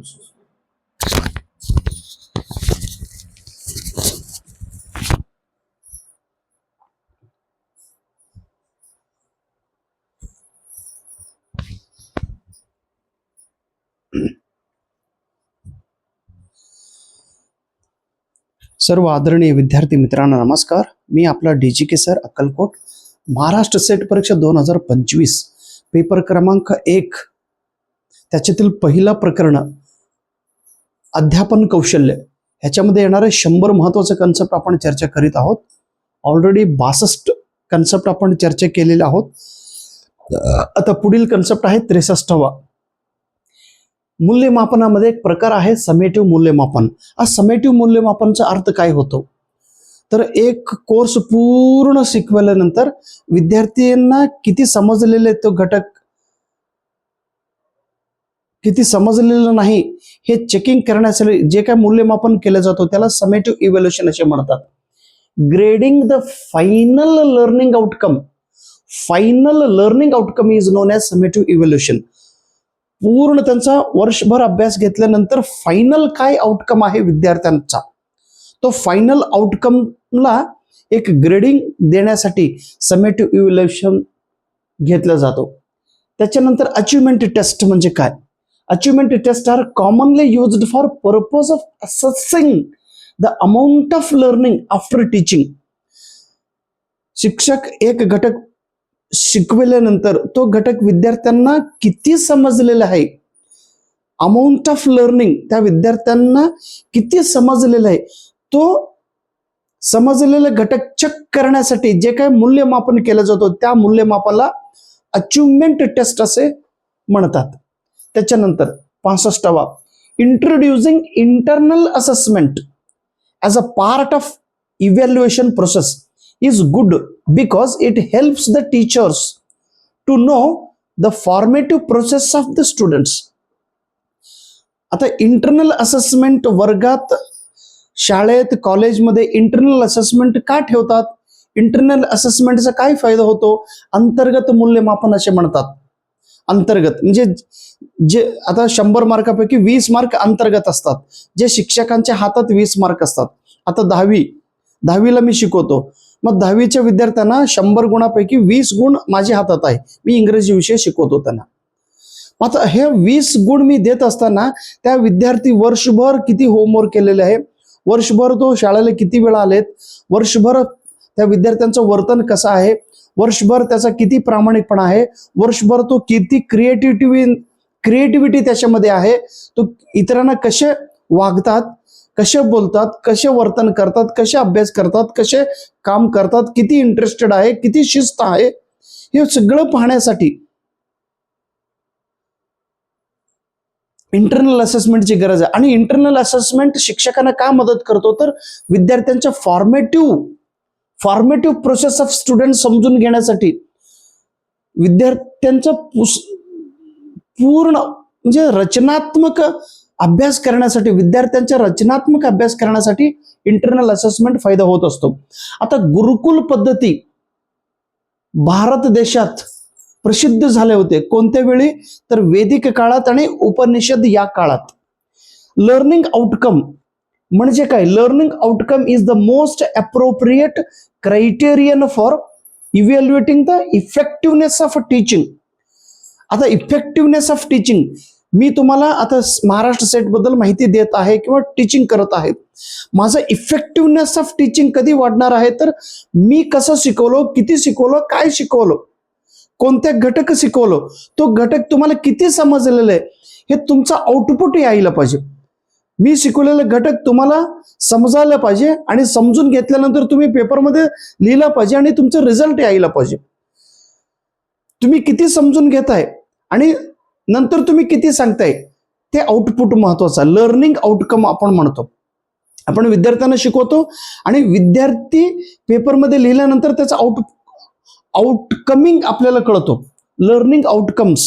सर्व आदरणीय विद्यार्थी मित्रांना नमस्कार. मी आपला DGK sir Akkalkot. Maharashtra set परीक्षा 2025 पेपर क्रमांक 1 त्याच्यातील पहिला प्रकरण अध्यापन कौशल्य, ह्याच्यामध्ये येणारे 100 महत्त्वाचे कन्सेप्ट आपण चर्चा करीत आहोत. ऑलरेडी 62 कन्सेप्ट आपण चर्चा केलेले आहोत. आता पुढील कन्सेप्ट आहे 63वा. मूल्यमापनामध्ये एक प्रकार आहे समेटिव्ह मूल्यमापन. समेटिव्ह मूल्यमापनचा अर्थ काय होतो, तर एक कोर्स पूर्ण शिकवल्यानंतर विद्यार्थ्यांना किती समजलेले तो घटक, किती समजलेलं नाही हे चेकिंग करण्यासाठी जे काय मूल्यमापन केलं जातो त्याला समेटिव्ह इव्हॅल्युएशन असे म्हणतात. Grading the final learning outcome, final learning outcome is non as summative evaluation. पूर्ण त्यांचा वर्षभर अभ्यास घेतल्यानंतर फायनल काय आउटकम आहे विद्यार्थ्यांचा, तो फायनल आउटकमला एक ग्रेडिंग देण्यासाठी समेटिव्ह इव्हॅल्युएशन घेतला जातो. त्याच्यानंतर अचिव्हमेंट टेस्ट म्हणजे काय. Achievement test are commonly used for purpose of assessing the amount of learning after teaching. शिक्षक एक घटक शिकवल्यानंतर तो घटक विद्यार्थ्यांना किती समजलेला आहे, अमाऊंट ऑफ लर्निंग त्या विद्यार्थ्यांना किती समजलेला आहे, तो समजलेला घटक चेक करण्यासाठी जे काय मूल्यमापन केलं जातं त्या मूल्यमापनाला अचिव्हमेंट टेस्ट असे म्हणतात. त्याच्यानंतर 65वा, introducing internal assessment as a part of evaluation process is good because it helps the teachers to know the formative process of the students. आता इंटरनल असेसमेंट वर्गात, शाळेत, कॉलेजमध्ये इंटरनल असेसमेंट का ठेवतात, इंटरनल असेसमेंटचा काय फायदा होतो, अंतर्गत मूल्यमापन असे म्हणतात. अंतर्गत म्हणजे जे आता 100 मार्कापैकी 20 मार्क अंतर्गत असतात, जे शिक्षकांच्या हातात 20 मार्क असतात. आता 10वीला मी शिकवतो, मग 10वीच्या विद्यार्थ्यांना 100 गुणापैकी 20 गुण माझ्या हातात आहे, मी इंग्रजी विषय शिकवतो त्यांना. आता हे 20 गुण मी देत असताना त्या विद्यार्थी वर्षभर किती होमवर्क केलेले आहे, वर्षभर तो शाळेला किती वेळा आलेत, वर्षभर त्या विद्यार्थ्यांचं वर्तन कसं आहे, वर्षभर त्याचा किती प्रामाणिकपणा आहे, वर्षभर तो किती क्रिएटिव्हिटी त्याच्यामध्ये आहे, तो इतरांना कसे वागतात, कसे बोलतात, कसे वर्तन करतात, कसे अभ्यास करतात, कसे काम करतात, किती इंटरेस्टेड आहे, किती शिस्त आहे, हे सगळं पाहण्यासाठी इंटरनल असेसमेंटची गरज आहे. आणि इंटरनल असेसमेंट शिक्षकांना का मदत करतो, तर विद्यार्थ्यांच्या फॉर्मेटिव्ह प्रोसेस ऑफ स्टुडंट समजून घेण्यासाठी, विद्यार्थ्यांचा पूर्ण म्हणजे रचनात्मक अभ्यास करण्यासाठी, विद्यार्थ्यांचा रचनात्मक अभ्यास करण्यासाठी इंटरनल असेसमेंट फायदा होत असतो. आता गुरुकुल पद्धती भारत देशात प्रसिद्ध झाले होते कोणत्या वेळी, तर वैदिक काळात आणि उपनिषद या काळात. लर्निंग आउटकम म्हणजे काय, learning outcome is the most appropriate criterion for evaluating the effectiveness of teaching. आता इफेक्टिव्हनेस ऑफ टीचिंग मी तुम्हाला आता महाराष्ट्र सेट बद्दल माहिती देत आहे किंवा टीचिंग करत आहे. माझं इफेक्टिव्हनेस ऑफ टीचिंग कधी वाढणार आहे, तर मी कसं शिकवलो, किती शिकवलो, काय शिकवलो, कोणत्या घटक शिकवलो, तो घटक तुम्हाला किती समजलेलं आहे, हे तुमचं आउटपुट यायला पाहिजे. मी शिकवलेलं घटक तुम्हाला समजायला पाहिजे आणि समजून घेतल्यानंतर तुम्ही पेपरमध्ये लिहिला पाहिजे आणि तुमचं रिझल्ट यायला पाहिजे. तुम्ही किती समजून घेताय आणि नंतर तुम्ही किती सांगताय ते आउटपुट महत्वाचं. लर्निंग आउटकम आपण म्हणतो. आपण विद्यार्थ्यांना शिकवतो आणि विद्यार्थी पेपरमध्ये लिहिल्यानंतर त्याचा आउटकमिंग आपल्याला कळतो. Learning outcomes.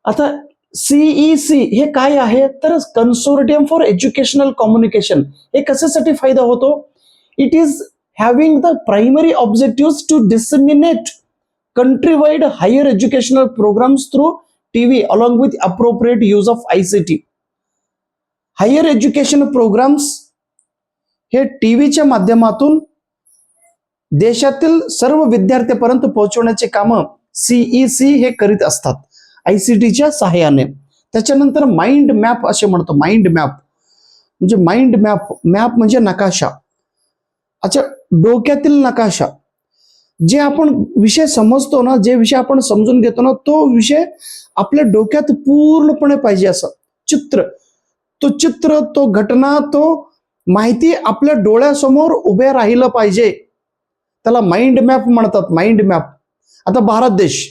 आता CEC हे काय आहे, तर कन्सोर्टियम फॉर एज्युकेशनल कम्युनिकेशन. हे कशासाठी फायदा होतो, it is having the primary objective to disseminate countrywide higher educational programs through TV along with appropriate use of ICT. Higher education programs हे टीव्हीच्या माध्यमातून देशातील सर्व विद्यार्थ्यांपर्यंत पोहोचवण्याचे कामं CEC हे करीत असतात ICTच्या सहाय्याने. त्याच्यानंतर माइंड मॅप असे म्हणतो. माइंड मॅप म्हणजे माइंड मॅप, मॅप म्हणजे नकाशा. अच्छा, डोक्यातील नकाशा. जे आपण विषय समजतो ना, जे विषय आपण समजून घेतो ना, तो विषय आपल्या डोक्यात पूर्णपणे पाहिजे. असं चित्र, तो चित्र, तो घटना, तो माहिती आपल्या डोळ्यासमोर उभे राहिलं पाहिजे. त्याला माइंड मॅप म्हणतात. Mind map. आता भारत देश,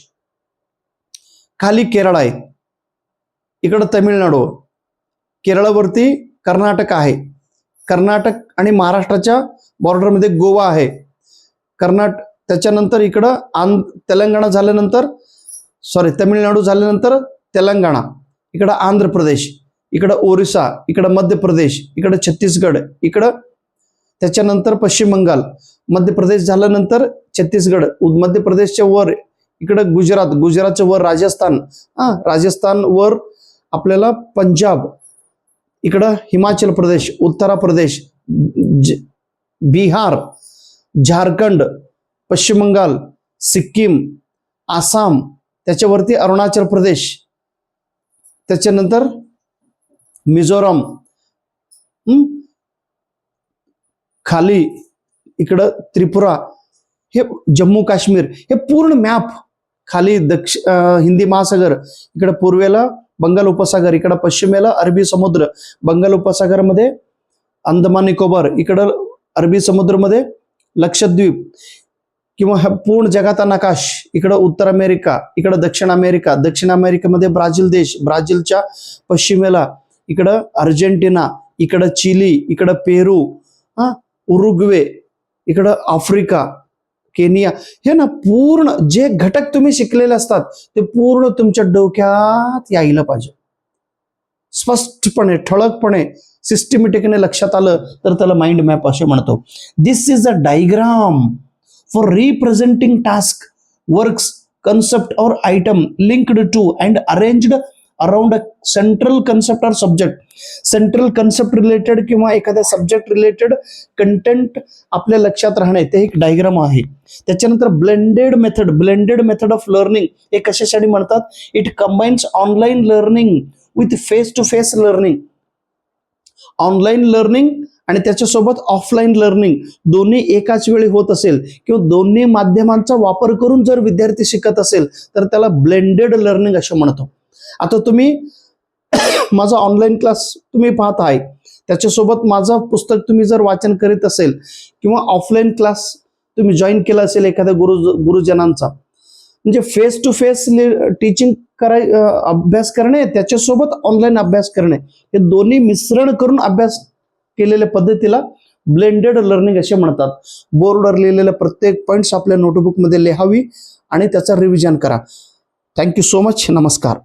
खाली केरळ आहे, इकडं तमिळनाडू, केरळवरती कर्नाटक आहे, कर्नाटक आणि महाराष्ट्राच्या बॉर्डरमध्ये गोवा आहे, त्याच्यानंतर इकडं तेलंगणा झाल्यानंतर, तमिळनाडू झाल्यानंतर तेलंगणा, इकडं आंध्र प्रदेश, इकडं ओरिसा, इकडं मध्य प्रदेश, इकडं छत्तीसगड, इकडं त्याच्यानंतर पश्चिम बंगाल, मध्य प्रदेश झाल्यानंतर छत्तीसगड, मध्य प्रदेशच्या वर इकडं गुजरात, गुजरातच्या वर राजस्थान, राजस्थान वर आपल्याला पंजाब, इकडं हिमाचल प्रदेश, उत्तर प्रदेश, बिहार, झारखंड, पश्चिम बंगाल, सिक्कीम, आसाम, त्याच्यावरती अरुणाचल प्रदेश, त्याच्यानंतर मिझोराम, खाली इकडं त्रिपुरा, हे जम्मू काश्मीर. हे पूर्ण मॅप. खाली हिंदी महासागर, इकडं पूर्वेला बंगाल उपसागर, इकडं पश्चिमेला अरबी समुद्र, बंगाल उपसागरामध्ये अंदमान निकोबार, इकडं अरबी समुद्रामध्ये लक्षद्वीप, किंवा हा पूर्ण जगाचा नकाश. इकडं उत्तर अमेरिका, इकडं दक्षिण अमेरिका, दक्षिण अमेरिकेमध्ये ब्राझील देश, ब्राझीलच्या पश्चिमेला इकडं अर्जेंटिना, इकडं चिली, इकडं पेरू, उरुग्वे, इकडं आफ्रिका, केनिया. हे ना पूर्ण जे घटक तुम्ही शिकलेले असतात ते पूर्ण तुमच्या डोक्यात यायला पाहिजे. स्पष्टपणे, ठळकपणे, सिस्टमॅटिकने लक्षात आलं तर त्याला माइंड मॅप असे म्हणतो. This is a diagram for representing task, works, concept or item linked to and arranged around a central concept or subject. Central concept related किंवा एखाद्या सब्जेक्ट रिलेटेड कंटेंट आपल्या लक्षात राहणे, ते एक डायग्राम आहे. त्याच्यानंतर ब्लेंडेड मेथड ऑफ लर्निंग हे कशासाठी म्हणतात? It combines online learning with face to face learning. Online learning आणि त्याच्यासोबत ऑफलाईन लर्निंग दोन्ही एकाच वेळी होत असेल किंवा दोन्ही माध्यमांचा वापर करून जर विद्यार्थी शिकत असेल तर त्याला ब्लेंडेड लर्निंग असं म्हणतो. आता तुम्ही माझा ऑनलाईन क्लास तुम्ही पाहत आहे, त्याच्यासोबत माझं पुस्तक तुम्ही जर वाचन करीत असेल किंवा ऑफलाईन क्लास तुम्ही जॉईन केला असेल एखाद्या गुरुजनांचा, म्हणजे फेस टू फेस टीचिंग अभ्यास करणे, त्याच्यासोबत ऑनलाईन अभ्यास करणे, हे दोन्ही मिश्रण करून अभ्यास केलेल्या पद्धतीला ब्लेंडेड लर्निंग असे म्हणतात. बोर्डवर लिहिलेल्या प्रत्येक पॉइंट्स आपल्या नोटबुकमध्ये लिहावी आणि त्याचा रिव्हिजन करा. Thank you so much. नमस्कार.